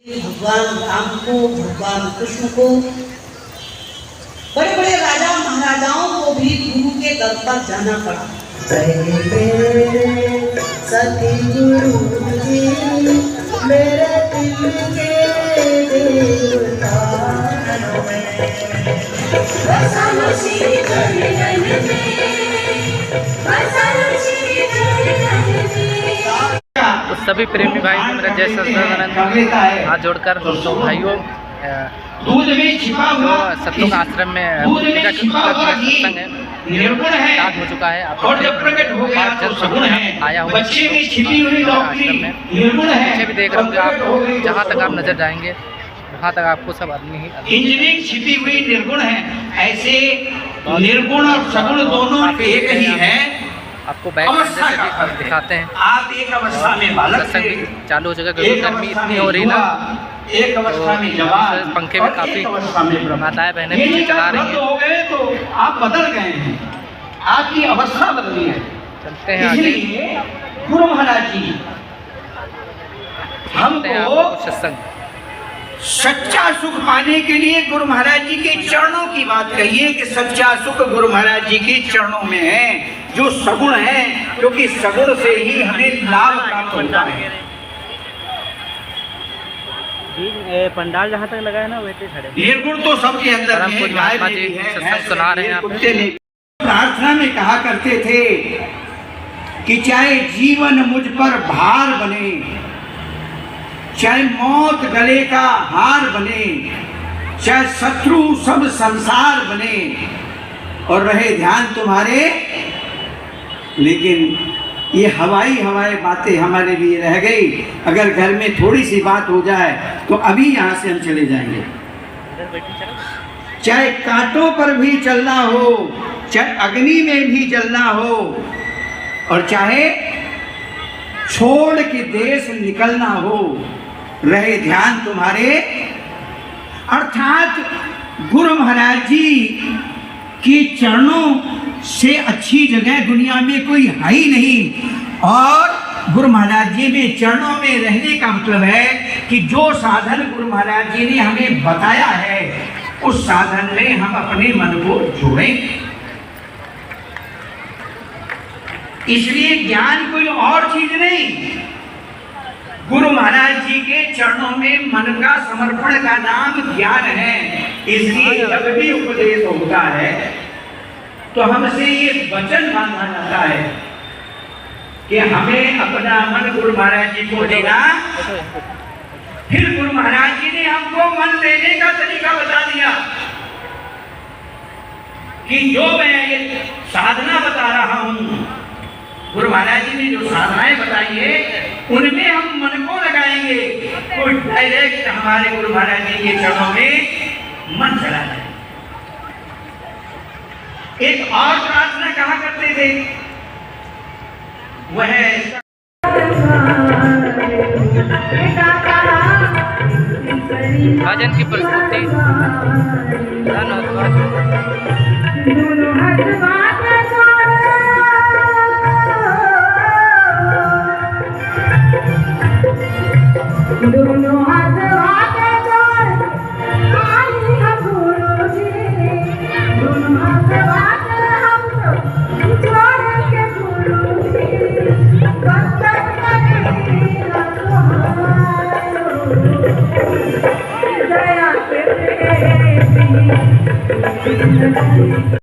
भगवान राम को, भगवान कृष्ण को, बड़े बड़े राजा महाराजाओं को भी गुरु के दर पर जाना पड़ा। सती गुरु जी मेरे दिल के देवता तो सभी प्रेमी भाई को मेरा जय सच्चिदानंद हाथ जोड़कर तो भाइयों दूध में छिपा हुआ सत्संग आश्रम में पूजा की सत्संग है स्टार्ट हो चुका है। और जब प्रकट हो गया तो सगुण है, आया हूँ बच्चे में छिपी हुई आश्रम में निर्गुण है। पीछे भी देख रहा हूँ कि आपको जहाँ तक आप नजर जाएंगे वहाँ तक आपको सब आदमी ही इंजीनियरिंग छिपी हुई निर्गुण है। ऐसे निर्गुण और सगुण दोनों एक ही है। आपको बैक से भी दिखाते हैं। आप एक अवस्था में बालक सत्संग भी चालू हो चुका है क्योंकि गर्मी इतनी हो रही ना, एक अवस्था में जवान, पंखे में काफी माताएं बहनें पीछे चला रही हैं। हो गए तो आप बदल गए हैं, आपकी अवस्था बदली है। चलते हैं आगे, इसलिए गुरु महाराज जी हमको सत्संग सच्चा सुख पाने के लिए गुरु महाराज जी के चरणों की बात कहिए कि सच्चा सुख गुरु महाराज जी के चरणों में है, जो सगुण है, क्योंकि सगुण से ही हमें लाभ प्राप्त होता है। पंडाल जहाँ तक लगा है ना वैसे खड़े निर्गुण तो सबके अंदर है। महात्मा जी सत्संग सुना रहे हैं। प्रार्थना में कहा करते थे कि चाहे जीवन मुझ पर भार बने, चाहे मौत गले का हार बने, चाहे शत्रु सब संसार बने और रहे ध्यान तुम्हारे, लेकिन ये हवाई बातें हमारे लिए रह गई। अगर घर में थोड़ी सी बात हो जाए तो अभी यहाँ से हम चले जाएंगे। चाहे कांटों पर भी चलना हो, चाहे अग्नि में भी जलना हो, और चाहे छोड़ के देश निकलना हो, रहे ध्यान तुम्हारे। अर्थात गुरु महाराज जी के चरणों से अच्छी जगह दुनिया में कोई है ही नहीं। और गुरु महाराज जी में चरणों में रहने का मतलब है कि जो साधन गुरु महाराज जी ने हमें बताया है उस साधन में हम अपने मन को जोड़ें। इसलिए ज्ञान कोई और चीज नहीं, गुरु महाराज जी के चरणों में मन का समर्पण का नाम ज्ञान है। इसलिए जब भी उपदेश होता है तो हमसे ये वचन मांगा जाता है कि हमें अपना मन गुरु महाराज जी को देना। फिर गुरु महाराज जी ने हमको मन देने का तरीका बता दिया कि जो मैं ये साधना बता रहा हूँ, गुरु महाराज जी ने जो साधनाएं बताई है उनमें हम मन को लगाएंगे तो डायरेक्ट हमारे गुरु महाराज जी के चरणों में मन चला जाए। एक और प्रार्थना कहा करते थे, वह भजन की प्रस्तुति दोनों हाथ जोड़ आए हम गुरु जी, दोनों हाथ हम जोड़ के गुरु जी, बंदन करेगा दया के गुरु जी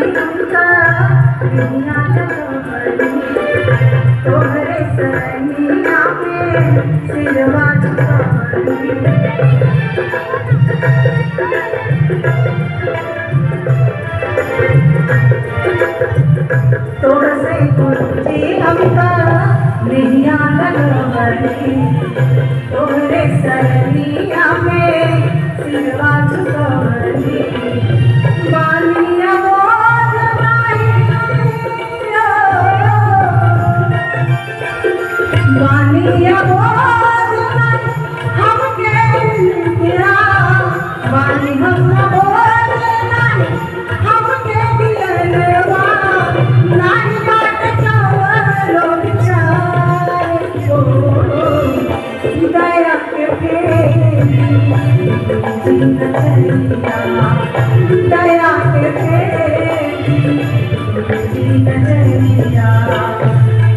हमका दुनिया लगवली तोहरे सरनिया में सिरवा झुकवली तोहसे कुर्सी हमका दुनिया लगवली तोहरे सरनिया में सिरवा झुकवली बानिया बोल बानिया बोल हमके दिया बानी हम बोल हमके दिलवा नाही बाट चवलो बिचारे को दया के फेरी दया के फेरी नजरिया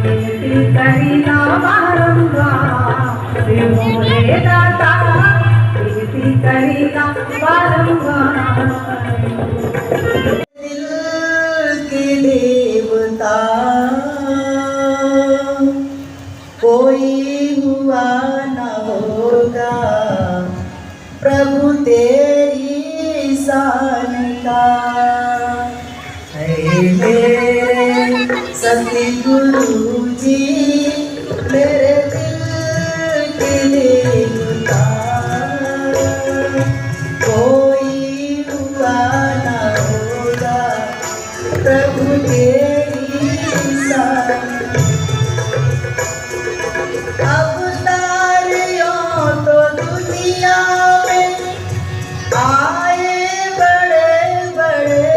बेटी करीना बारंबार मोरे दाता बेटी करीना बारंबार दिल की देवता कोई हुआ न होगा प्रभु तेरी शान का है मेरे सतगुरु जी मेरे दिल की देवता कोई हुआ न होगा प्रभु तेरी शान अवतारियों तो दुनिया में आए बड़े बड़े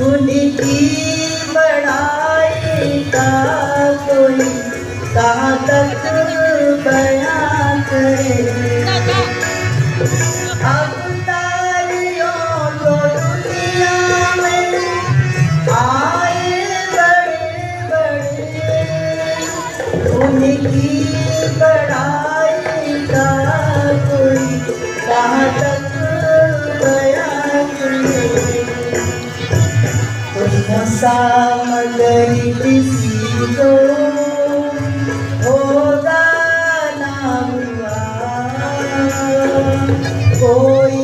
उनकी बड़ाई का कोई कहाँ तक बयां करे अवतारियों तो दुनिया में आए बड़े बड़े उनकी बड़ाई का कोई कहाँ तक बयां करे कोई नशा मगर किसी को होगा ना हुआ कोई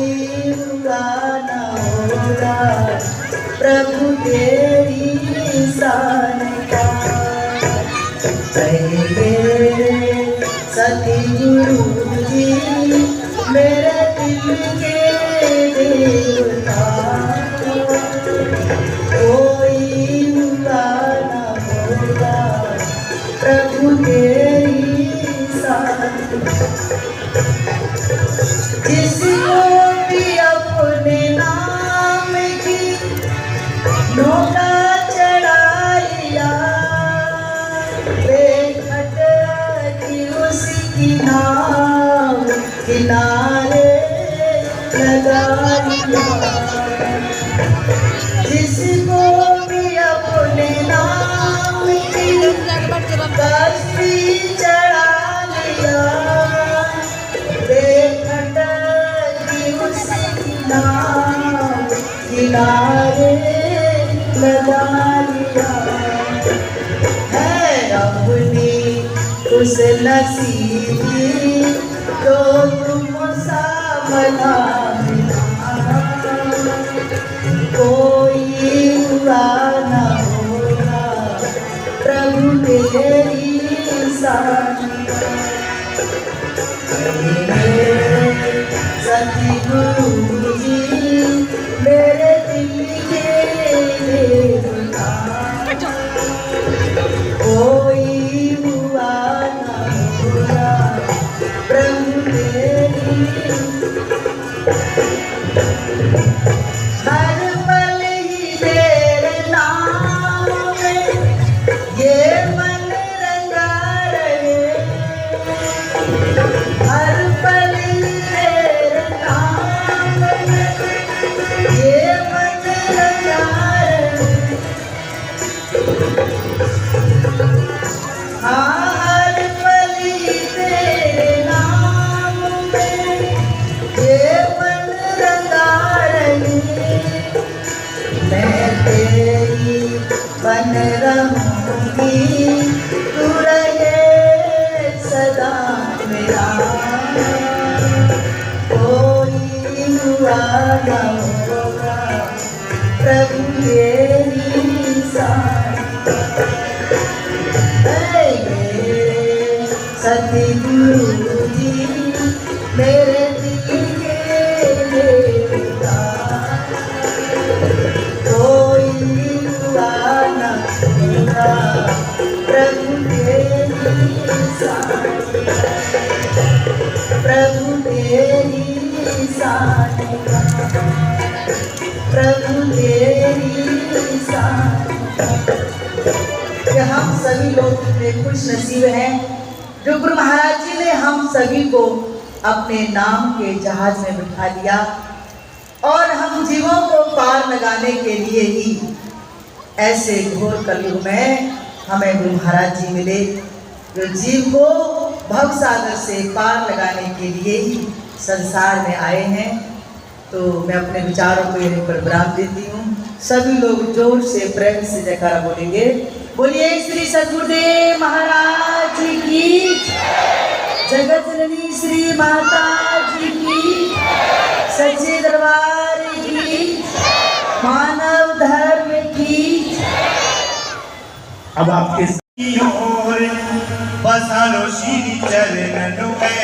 हुआ ना होगा प्रभु तेरी शान का मेरे सतगुरु जी मेरे दिल के देवता कोई हुआ न होगा प्रभु तेरी शान जिसको भी अपने नाम की नौका चढ़ा लिया बेखट की उसकी नाव किनारे लगा लिया जिसको भी अपने नाम की कश्ती चढ़ा लिया बेखट की उसकी नाव किनारे लगा लिया है अपनी उस नसीबी तो तुम सा बना कोई हुआ न होगा प्रभु तेरी शान सतगुरु जी मेरे दिल के देवता कोई हुआ न होगा प्रभु तेरी हर पल ही तेरे नाम में ये मन रंगा रहे हर पल ही तेरे नाम में ये मन रंगा रहे तेरी बन रहूंगी, तू रहे सदा मेरा, कोई हुआ न होगा प्रभु तेरी साथ। मेरे सतगुरु जी मेरे दिल के देवता, कोई हुआ न होगा प्रभु तेरी साथ, प्रभु तेरी साथ, प्रभु तेरी साथ। कि हम सभी लोग कितने खुश नसीब हैं जो गुरु महाराज जी ने हम सभी को अपने नाम के जहाज में बिठा दिया और हम जीवों को पार लगाने के लिए ही ऐसे घोर कलयुग में हमें गुरु महाराज जी मिले, जो जीव को भव सागर से पार लगाने के लिए ही संसार में आए हैं। तो मैं अपने विचारों को यहीं पर विराम देती हूँ। सभी लोग जोर से प्रेम से जयकारा बोलेंगे। बोलिए श्री सद्गुरुदेव महाराज की, जगत जननी श्री माता जी की, सच्चे दरबार की, मानव धर्म की। अब आपके बसालो श्री चरणों में,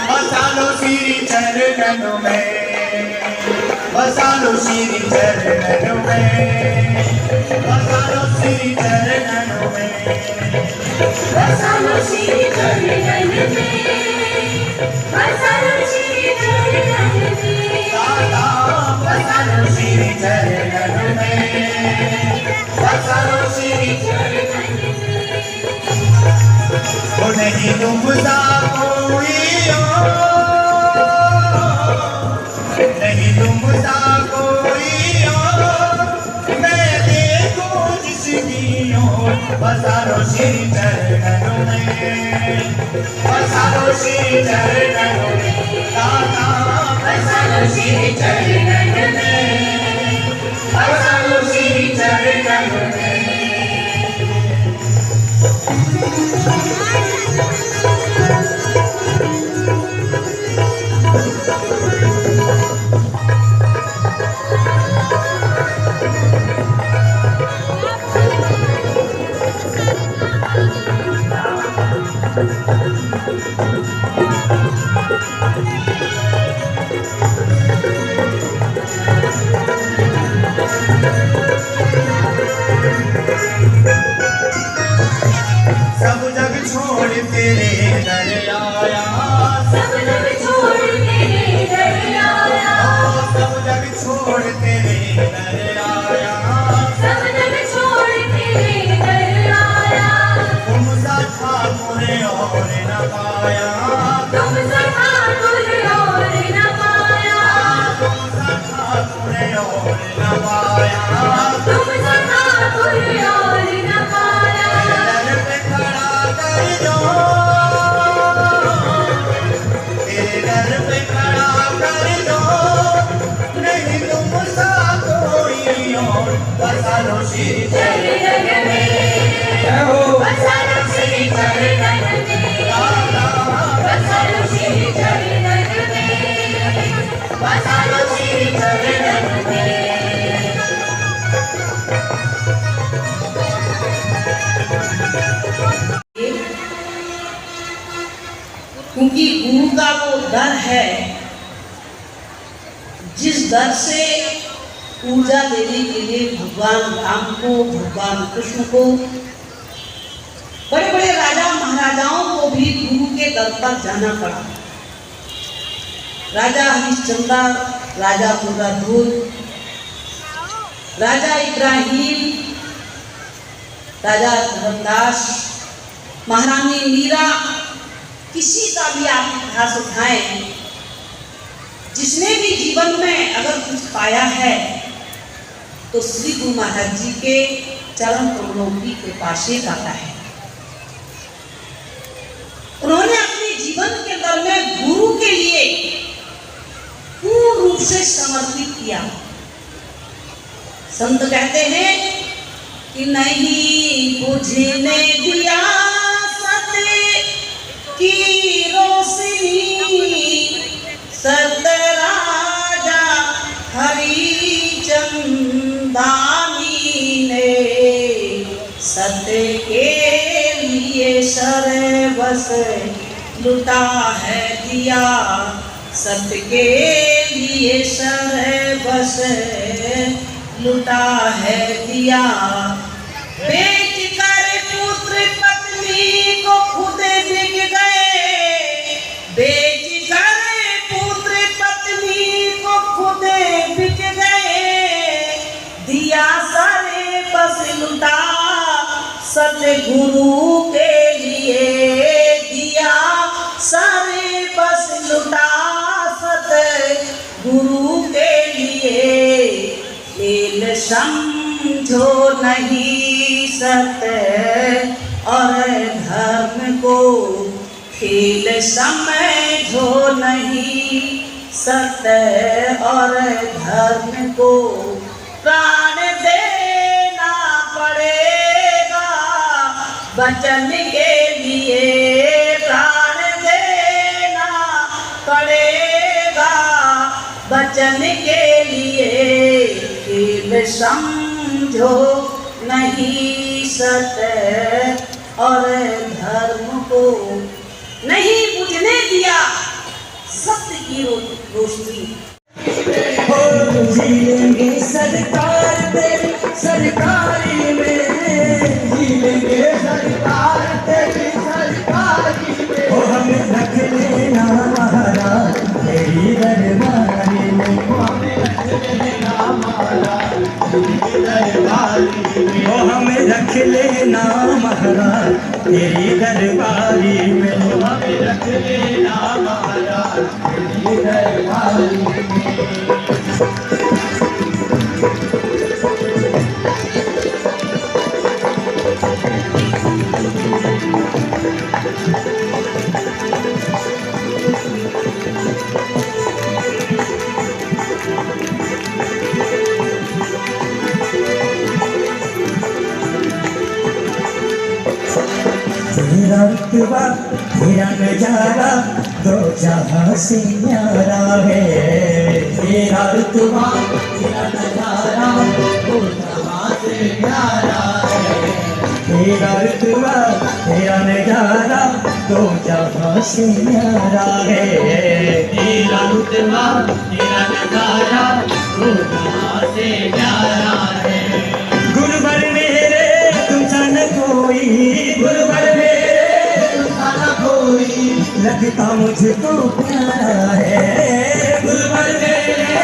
बसालो श्री चरणों में, बसालो श्री चरणों में, बसालो श्री चरणों में, बसालो श्री चरणों में, बसालो श्री चरणों में, दादा बसालो श्री चरणों में, बसालो श्री चरणों में। वो नहीं डूबता कोई और, नहीं डूबता कोई और, मैं देखूं जिसकी ओर, बसालो श्री चरणों में, बसालो श्री चरणों में, दादा बसालो श्री चरणों में, बसालो श्री चरणों में। सब जग छोड़ तेरे दर आया, सब जग छोड़ तेरे दर आया, सब जग छोड़ तेरे दर आया, सब जग छोड़ तेरे दर आया। तुम सा ठाकुर और न पाया, तुम सा ठाकुर और न पाया, तुम सा ठाकुर और न पाया, तुम सा ठाकुर और न पाया। दर पे खड़ा कर दो, तेरे दर पे खड़ा कर दो, नहीं तुम सा कोई और, बसालो श्री चरणों में, बसालो श्री चरणों में, बसालो श्री चरणों में, बसालो श्री चरणों में। क्योंकि गुरु का वो दर है जिस दर से पूजा देने के लिए भगवान राम को, भगवान कृष्ण को, बड़े बड़े राजा महाराजाओं को भी गुरु के दर पर जाना पड़ा। राजा हरिश्चंद्र, राजा दुर्गाधूत, राजा इब्राहिम, राजा धर्मदास, महारानी मीरा, किसी का भी आप इतिहास उठाएं, जिसने भी जीवन में अगर कुछ पाया है तो श्री गुरु महाराज जी के चरण कमलों की कृपा से पाता है। उन्होंने अपने जीवन के दर में गुरु के लिए पूर्ण रूप से समर्पित किया। संत कहते हैं कि नहीं बुझने दिया सत्य की रोशनी सतराजा हरिचंदानी ने सत्य के लिए सर्वस लुटा है दिया, सत्य के लिए सर्वस लुटा है दिया। बेच कर पुत्र पत्नी को खुद बिक गए, बेच कर पुत्र पत्नी को खुद बिक गए, दिया सारे बस लुटा सतगुरु के लिए, दिया सारे बस लुटा सतगुरु के लिए। खेल समझो नहीं सत्य और धर्म को, खेल समझो नहीं सत्य और धर्म को, प्राण देना पड़ेगा वचन के लिए, प्राण देना पड़ेगा वचन के लिए। खेल समझो नहीं सत्य और धर्म को, नहीं बुझने दिया सत्य की रोशनी। जीलेंगे सरकार तेरी सरकारी में, जीलेंगे सरकार तेरी सरकारी में, ओ हमें रख लेना महाराज तेरी दरबारी में, ओ हमें रख लेना महाराज तेरी दरबारी में, ओ हमें रख लेना महाराज तेरी दरबारी में, ओ हमें रख लेना महाराज तेरी दरबारी में। तेरा रुतबा तेरा नजारा दो जहां से न्यारा है, तेरा रुतबा तेरा नजारा दो जहां से न्यारा है, तेरा रुतबा तेरा नजारा दो जहां से न्यारा है, तेरा रुतबा तेरा नजारा दो जहां से न्यारा है। गुरुवर मेरे तुम सा न कोई, गुरुवर लगता मुझको प्यारा है, गुरुवर मेरे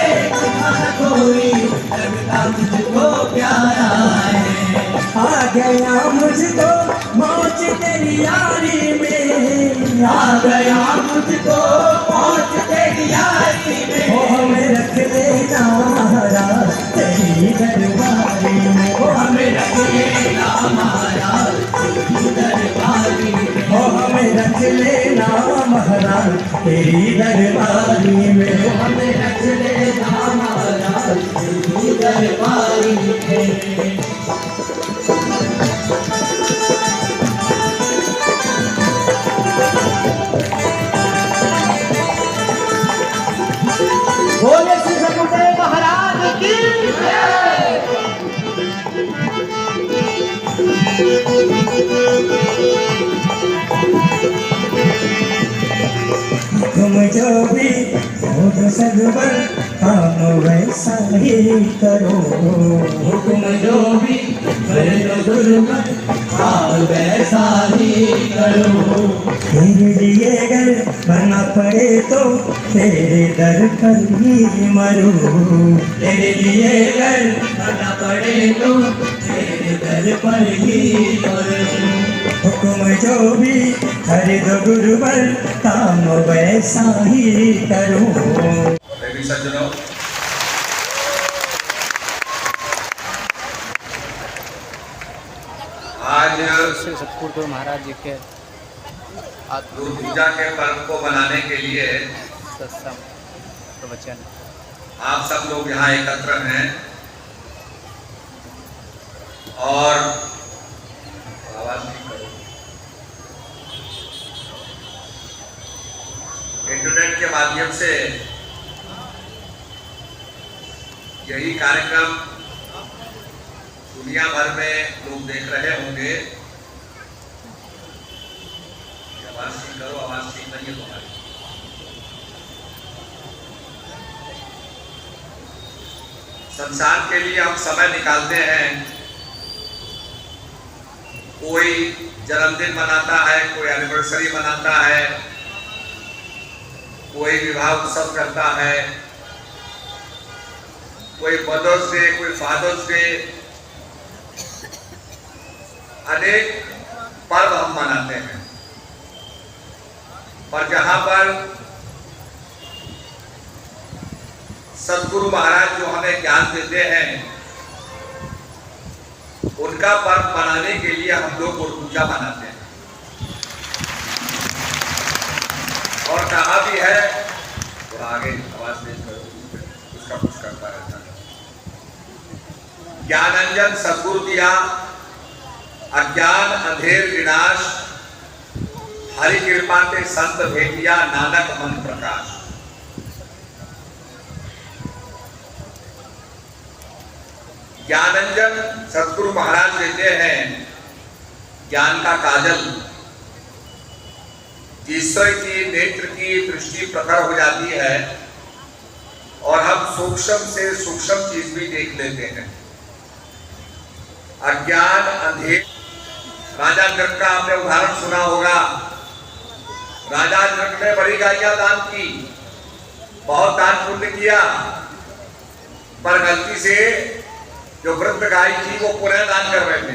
कोई लगता मुझको प्यारा है। आ गया मुझको मौज तेरी यारी में, आ गया मुझको मौज तेरी यारी में, ओ हमें रख लेना महाराज तेरी दरबारी में, ओ हमें रख लेना महाराज तेरी दरबारी में, ओ हमें रख लेना महाराज तेरी दरबारी में, ओ हमें रख लेना महाराज तेरी दरबारी में। बोले श्री सतगुरुदेव महाराज की तुम जो भी हो सगवर काम वैसा ही करो, तुम जो भी करो गुरुवर काम वैसा ही करो। तेरे लिए अगर मरना पड़े तो तेरे दर पर ही मरो, तेरे लिए अगर मरना पड़े तो तेरे दर पर ही मरो। हुक्म जो भी करे दो गुरुवर काम वैसा ही करो। सज्जनों, आज श्री सतगुरुदेव महाराज जी के गुरु पूजा के पर्व को बनाने के लिए सत्संग प्रवचन आप सब लोग यहाँ एकत्र हैं। और आवाज नहीं करो। इंटरनेट के माध्यम से यही कार्यक्रम दुनिया भर में लोग देख रहे होंगे। आवाज ठीक करो, आवाज ठीक नहीं है तुम्हारी। संसार के लिए हम समय निकालते हैं। कोई जन्मदिन मनाता है, कोई एनिवर्सरी मनाता है, कोई विवाह उत्सव करता है, कोई मदर्स डे, कोई फादर्स डे, अनेक पर्व हम मनाते हैं। पर जहां पर सदगुरु महाराज जो हमें ज्ञान देते हैं, उनका पर्व मनाने के लिए हम लोग गुरु पूजा मनाते हैं। और कहा भी है, थोड़ा आगे आवाज तेज करो, उसका कुछ करता रहता है। ज्ञानांजन सदगुरु दिया, अज्ञान अंधेर विनाश, हरि कृपा ते संत भेटिया, नानक मन प्रकाश। ज्ञानांजन सदगुरु महाराज देते हैं ज्ञान का काजल, जिससे की नेत्र की दृष्टि प्रखर हो जाती है और हम सूक्ष्म से सूक्ष्म चीज भी देख लेते हैं। अज्ञान अंधेर, राजा जनक का आपने उदाहरण सुना होगा। राजा जनक ने बड़ी गायियां दान की, बहुत दान पुण्य किया, पर गलती से जो वृद्ध गाय थी वो पुनः दान कर रहे थे।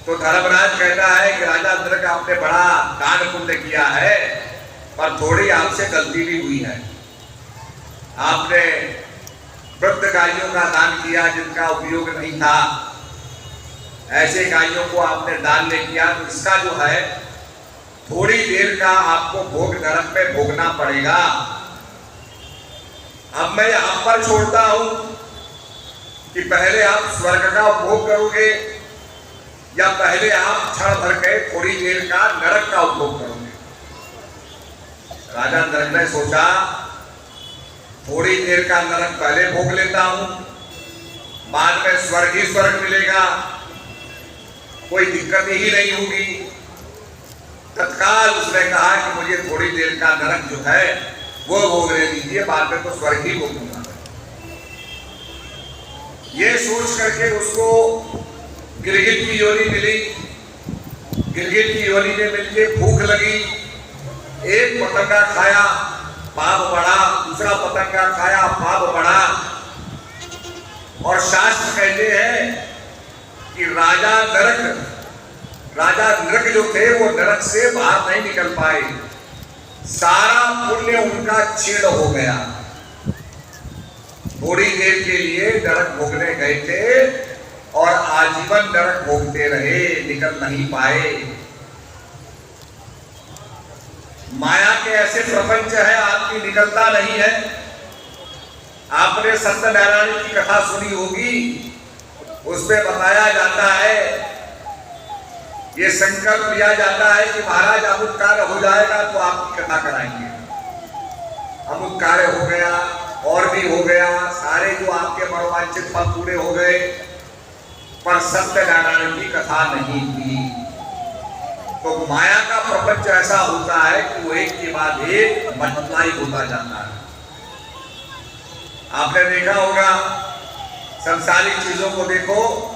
तो धर्मराज कहता है कि राजा जनक आपने बड़ा दान पुण्य किया है, पर थोड़ी आपसे गलती भी हुई है। आपने वृद्ध गायों का दान किया जिनका उपयोग नहीं था, ऐसे गायों को आपने दान नहीं किया, तो इसका जो है थोड़ी देर का आपको भोग नरक में भोगना पड़ेगा। अब मैं यहां पर छोड़ता हूं कि पहले आप स्वर्ग का उपभोग करोगे या पहले आप क्षण भर के थोड़ी देर का नरक का उपभोग करोगे। राजा जनक ने सोचा थोड़ी देर का नरक पहले भोग लेता हूं, बाद में स्वर्ग ही स्वर्ग मिलेगा, कोई दिक्कत ही नहीं होगी। तत्काल उसने कहा कि मुझे थोड़ी देर का नरक जो है वो भोगने दीजिए, बाद में तो स्वर्ग ही भोगूंगा। ये सोच करके उसको गिरगिट की योनि मिली। गिरगिट की योनि में मिलके भूख लगी, एक पतंगा खाया पाप बढ़ा, दूसरा पतंगा खाया पाप बढ़ा। और शास्त्र कहते हैं कि राजा नरक जो थे वो नरक से बाहर नहीं निकल पाए, सारा पुण्य उनका छीण हो गया। थोड़ी देर के लिए नरक भोगने गए थे और आजीवन नरक भोगते रहे, निकल नहीं पाए। माया के ऐसे प्रपंच है, आदमी निकलता नहीं है। आपने सत्यनारायण की कथा सुनी होगी, उसमें बताया जाता है, ये संकल्प लिया जाता है कि महाराज अमुक कार्य हो जाएगा तो आपकी कथा कराएंगे। अमुक कार्य हो गया और भी हो गया, सारे जो आपके मनोवांछित फल पूरे हो गए, पर सत्यनारायण की कथा नहीं हुई। तो माया का प्रपंच ऐसा होता है कि वो एक के बाद एक मल्टीप्लाई होता जाता है। आपने देखा होगा, सांसारिक चीजों को देखो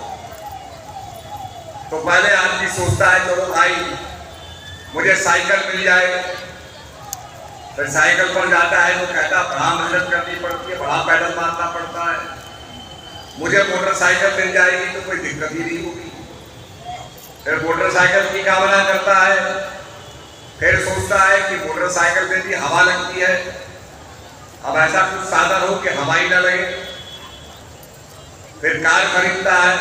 तो पहले आदमी सोचता है चलो भाई मुझे साइकिल मिल जाए, फिर साइकिल पर जाता है तो कहता बड़ा मेहनत करनी पड़ती है, बड़ा पैडल मारना पड़ता है। मुझे मोटरसाइकिल मिल जाएगी तो कोई दिक्कत ही नहीं होगी। फिर मोटरसाइकिल की कामना करता है, फिर सोचता है कि मोटरसाइकिल में भी हवा लगती है, अब ऐसा कुछ साधन हो कि हवा ही ना लगे। फिर कार खरीदता है,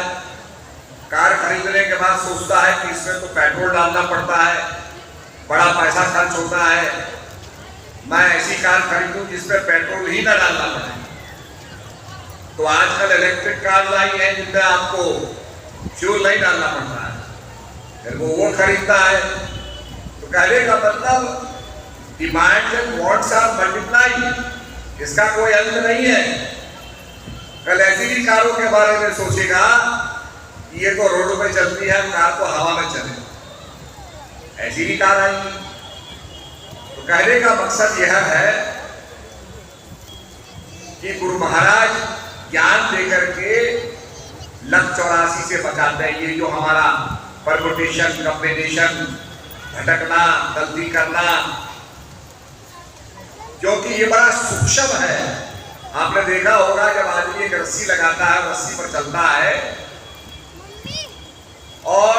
कार खरीदने के बाद सोचता है कि इसमें तो पेट्रोल डालना पड़ता है, बड़ा पैसा खर्च होता है, मैं ऐसी कार खरीदूं जिसमें पेट्रोल ही ना डालना पड़े। तो आजकल इलेक्ट्रिक कार आई है जिनमें आपको फ्यूल नहीं डालना पड़ता है, फिर वो खरीदता है। तो कहने का मतलब demand and wants are multiply, इसका कोई अंत नहीं है। कल ऐसी भी कारों के बारे में सोचेगा कि ये तो रोडों पे चलती है, कार तो हवा में चले, ऐसी भी कार आएगी। तो कहने का मकसद यह है कि गुरु महाराज ज्ञान देकर के लक्ष्य 84 से बचाते हैं। ये जो हमारा परमुटेशन, कॉम्बिनेशन, भटकना, गलती करना, क्योंकि ये बड़ा सूक्ष्म है। आपने देखा होगा जब आदमी एक रस्सी लगाता है, रस्सी पर चलता है और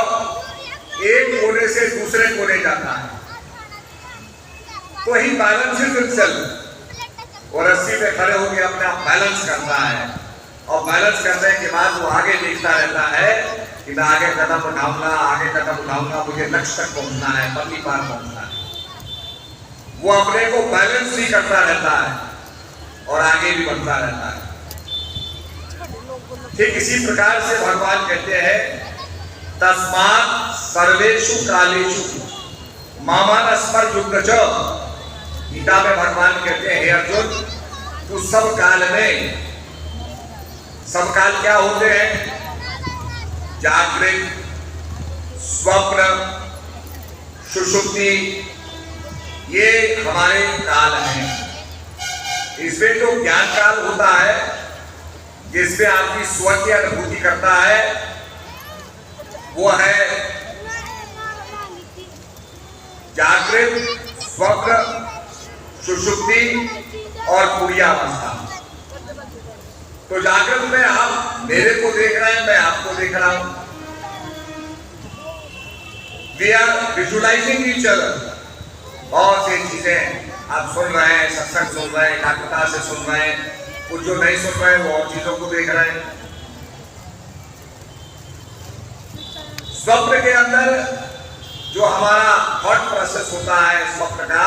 एक कोने से दूसरे कोने जाता है, तो ही बैलेंस चल और रस्सी पे खड़े होकर अपने आप बैलेंस करता है, और बैलेंस करने के बाद वो आगे देखता रहता है कि मैं आगे कदम उठाऊंगा, आगे कदम उठाऊंगा, मुझे लक्ष्य तक पहुंचना है, पगली पार पहुंचना है। वो अपने को बैलेंस भी करता रहता है और आगे भी बढ़ता रहता है। ठीक इसी प्रकार से भगवान कहते हैं तस्मात् सर्वेषु कालेषु मामान स्मर च। गीता में भगवान कहते हैं हे अर्जुन, तू सब काल में, सब काल क्या होते हैं? जागृत, स्वप्न, सुषुप्ति, ये हमारे काल हैं। इसमें जो ज्ञान काल होता है, जिसमें आदमी स्व की अनुभूति करता है, वो है जागृत, स्वप्न, सुषुप्ति और तुरीयावस्था। तो जागृत में आप मेरे को देख रहे हैं, मैं आपको देख रहा हूं। We are visualising each other. बहुत सी चीजें आप सुन रहे हैं, सत्संग सुन रहे हैं, एकाग्रता से सुन रहे हैं, कुछ जो नहीं सुन रहे हैं वो और चीजों को देख रहे हैं। स्वप्न के अंदर जो हमारा थॉट प्रोसेस होता है स्वप्न का,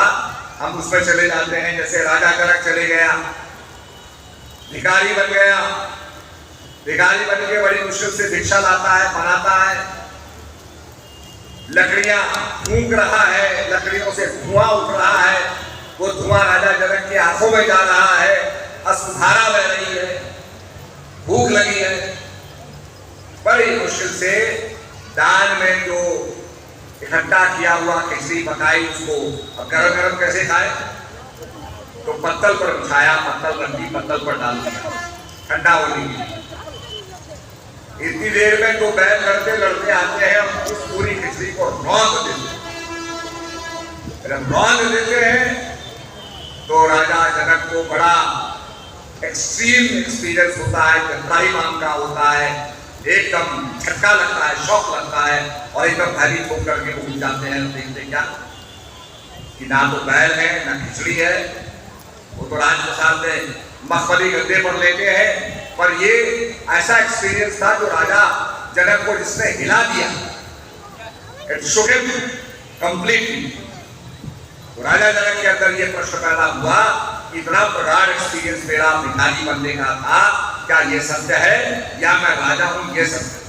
हम उसमें चले जाते हैं। जैसे राजा जनक चले गया, भिखारी बन गया, भिखारी बन के बड़ी मुश्किल से भिक्षा लाता है, बनाता है, लकड़ियां फूंक रहा है, लकड़ियों से धुआं उठ रहा है, वो धुआं राजा जनक की आंखों में जा रहा है, अश्रुधारा बह रही है, भूख लगी है, बड़ी मुश्किल से दान में जो इकट्ठा किया हुआ खिचड़ी पकाई, उसको अब गरम गरम कैसे खाए? तो पत्तल पर बिछाया, पत्तल रखी, पत्तल पर डाल दिया ठंडा होने के लिए। इतनी देर में तो बैल लड़ते लड़ते आते हैं, उस पूरी खिचड़ी को रौंद देते हैं। जब रौंद देते हैं तो राजा जनक को बड़ा एक्सट्रीम एक्सपीरियंस होता है, त्राहिमाम का होता है, एकदम झटका लगता है, शौक लगता है, और एकदम भयभीत होकर के उठ जाते हैं। देखते क्या कि ना तो बैल है ना खिचड़ी है, वो तो राजप्रसाद में मखमली गद्दे पर लेटे हैं। पर ये ऐसा एक्सपीरियंस था जो राजा जनक को जिसने हिला दिया, इट शोक हिम कंप्लीटली। तो राजा जनक के अंदर ये प्रश्न पैदा हुआ, इतना प्रगाढ़ एक्सपीरियंस मेरा भिखारी बनने का था, क्या ये सत्य है या मैं राजा हूं ये सत्य है?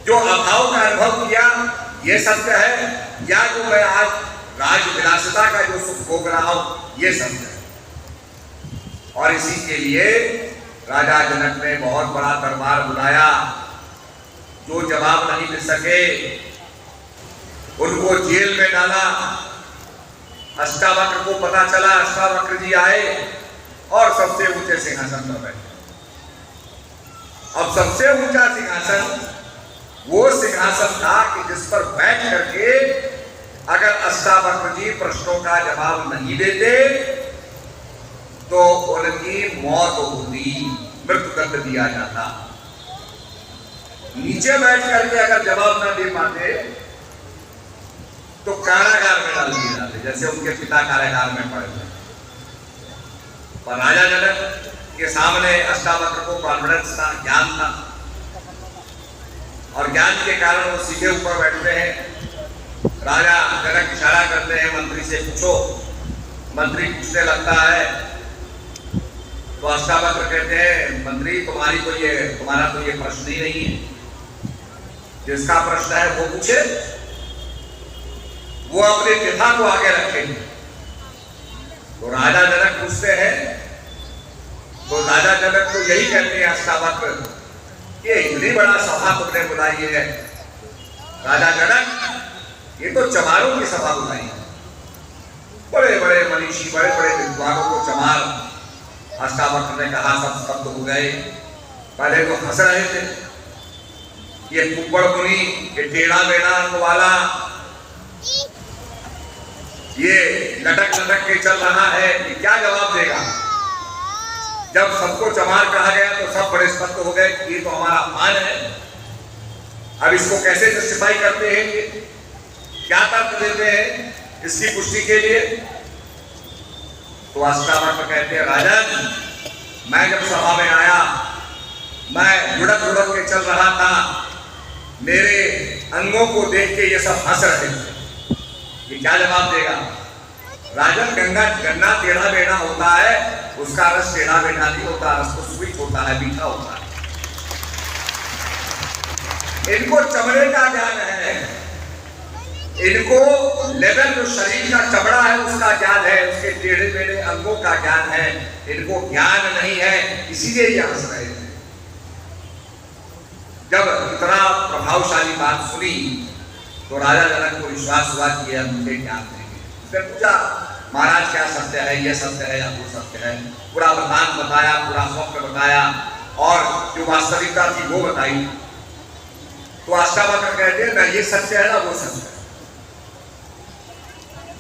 जो अभाव का अनुभव किया ये सत्य है, या जो मैं आज राज विलासिता का जो सुख भोग रहा हूं ये सत्य है? और इसी के लिए राजा जनक ने बहुत बड़ा दरबार बुलाया। जो जवाब नहीं दे सके उनको जेल में डाला। अष्टावक्र को पता चला, अष्टावक्र जी आए और सबसे ऊंचे सिंहासन पर बैठे। अब सबसे ऊंचा सिंहासन वो सिंहासन था कि जिस पर बैठ करके अगर अष्टावक्र जी प्रश्नों का जवाब नहीं देते तो उनकी मौत होती, मृत्युदंड दिया जाता। नीचे बैठ करके अगर जवाब न दे पाते तो कारागार में डाल दिए जाते, जैसे उनके पिता कारागार में पड़े थे। पर राजा जनक के सामने अष्टावक्र को कॉन्फिडेंस था, ज्ञान था, और ज्ञान के कारण वो सीधे ऊपर बैठते हैं। राजा जनक इशारा करते हैं मंत्री से पूछो। मंत्री पूछने लगता है तो अष्टावक्र कहते हैं मंत्री तुम्हारा तो ये प्रश्न ही नहीं है, जिसका प्रश्न है वो पूछे, वो अपने पिता को आगे रखे। तो राजा जनक पूछते हैं, तो राजा जनक को यही कहते हैं अष्टावक्र कि इतनी बड़ा सभा तुमने बुलाई है राजा जनक, ये तो चमारों की सभा बुलाई है। बड़े बड़े मनीषी, बड़े बड़े विद्वानों को चमार। अष्टावक्र ने कहा सब स्तब्ध हो गए। पहले तो हंस रहे थे, ये कुब्बड़ मुनि, ये टेढ़ा बेड़ा अंग वाला, ये लटक लटक के चल रहा है, ये क्या जवाब देगा। जब सबको चमार कहा गया तो सब बड़े स्तब्ध हो गए, ये तो हमारा अपमान है, अब इसको कैसे जस्टिफाई करते हैं, क्या तर्क देते हैं इसकी पुष्टि के लिए। तो अष्टावक्र कहते हैं राजन, मैं जब सभा में आया, मैं लुढ़क लुढ़क के चल रहा था, मेरे अंगों को देख के ये सब हंस रहे थे, ये क्या जवाब देगा। राजन, गन्ना टेढ़ा बेढ़ा होता है, उसका रस टेढ़ा बेढ़ा नहीं होता, रस तो स्वीट होता है, मीठा होता है। इनको चमड़े का ज्ञान है, इनको लेदर जो शरीर का चमड़ा है उसका ज्ञान है, उसके टेढ़े मेढ़े अंगों का ज्ञान है, इनको ज्ञान नहीं है, इसीलिए ये हंस रहे थे। जब इतना प्रभावशाली बात सुनी तो राजा जनक को विश्वास हुआ कि यह मुझे ज्ञान देंगे। उसने पूछा महाराज क्या सत्य है, यह सत्य है या वो सत्य है। पूरा वृतांत बताया, पूरा स्वप्न बताया और जो वास्तविकता थी वो बताई। तो अष्टावक्र कहते हैं ना ये सत्य है ना वो सत्य है।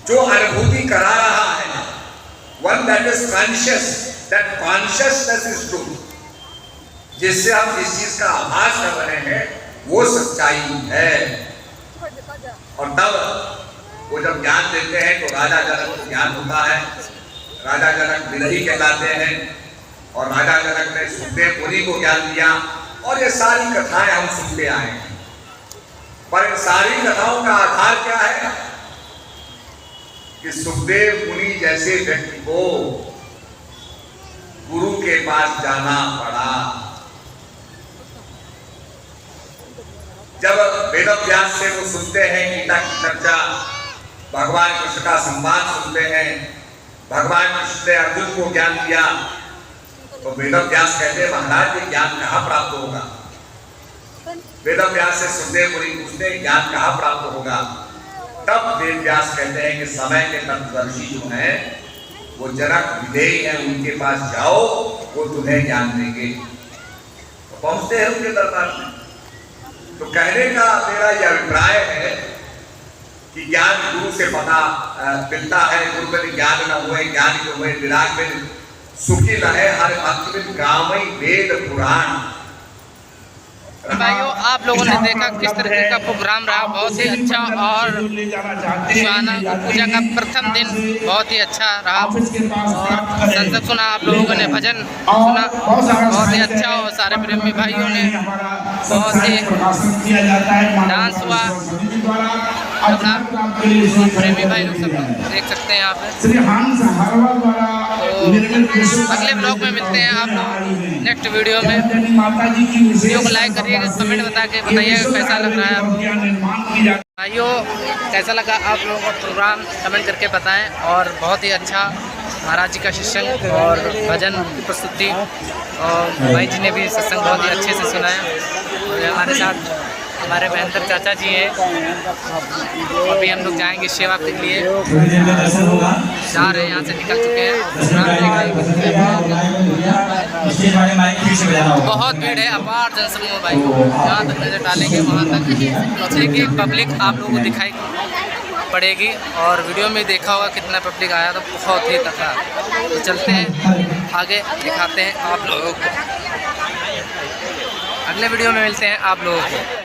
जो अनुभूति करा रहा है, one that is conscious, that consciousness is true, जिससे हम इस चीज का आभास कर रहे हैं वो सच्चाई है। और तब वो जब ज्ञान देते हैं तो राजा जनक को ज्ञान होता है। राजा जनक विनयी कहलाते हैं और राजा जनक ने सुखदेव मुनि को ज्ञान दिया। और ये सारी कथाएं हम सुनते आए हैं, पर इन सारी कथाओं का आधार क्या है कि सुखदेव मुनि जैसे व्यक्ति को गुरु के पास जाना पड़ा। जब वेदव्यास से वो सुनते हैं गीता की चर्चा, भगवान कृष्ण का संवाद सुनते हैं, भगवान कृष्ण ने अर्जुन को ज्ञान दिया, तो वेदव्यास कहते हैं महाराज ये ज्ञान कहाँ प्राप्त होगा। वेदव्यास से सुखदेव मुनि पूछते हैं ज्ञान कहाँ प्राप्त होगा। तब वेदव्यास कहते हैं कि समय के तत्वदर्शी जो हैं वो जनक विदेही हैं, उनके पास जाओ, वो तुम्हें ज्ञान देंगे। तो पहुंचते हैं उनके दरबार में। तो कहने का मेरा यह अभिप्राय है कि ज्ञान गुरु से पता मिलता है। गुरु में ज्ञान न हुए, ज्ञान के हुए विराग में सुखी रहे हर भक्त में गावई वेद पुराण। भाइयों आप लोगों ने देखा किस तरीके का प्रोग्राम रहा, बहुत ही अच्छा। और स्वाना पूजा का प्रथम दिन बहुत ही अच्छा रहा और संसद सुना, आप लोगों ने भजन सुना बहुत ही अच्छा। और सारे प्रेमी भाइयों ने बहुत ही डांस हुआ, प्रेमी भाई लोग सब देख सकते हैं यहाँ पे। तो अगले ब्लॉग में मिलते हैं आप लोग नेक्स्ट वीडियो में। वीडियो को लाइक करिएगा, कमेंट बता के बताइएगा कैसा लग रहा है भाइयों, कैसा लगा आप लोगों को प्रोग्राम कमेंट करके बताएं। और बहुत ही अच्छा महाराज जी का सत्संग और भजन की प्रस्तुति, और भाई जी ने भी सत्संग बहुत ही अच्छे से सुनाया। और हमारे साथ हमारे महेंद्र चाचा जी हैं, अभी हम लोग जाएंगे सेवा के लिए, जा रहे हैं यहाँ से निकल चुके हैं। बहुत भीड़ है, अपार जनसमूह भाई, जहाँ तक नजर डालेंगे वहाँ तक देखिए पब्लिक आप लोगों को दिखाई पड़ेगी। और वीडियो में देखा होगा कितना पब्लिक आया, तो बहुत ही तथा। तो चलते हैं आगे, दिखाते हैं आप लोगों को। अगले वीडियो में मिलते हैं आप लोगों को।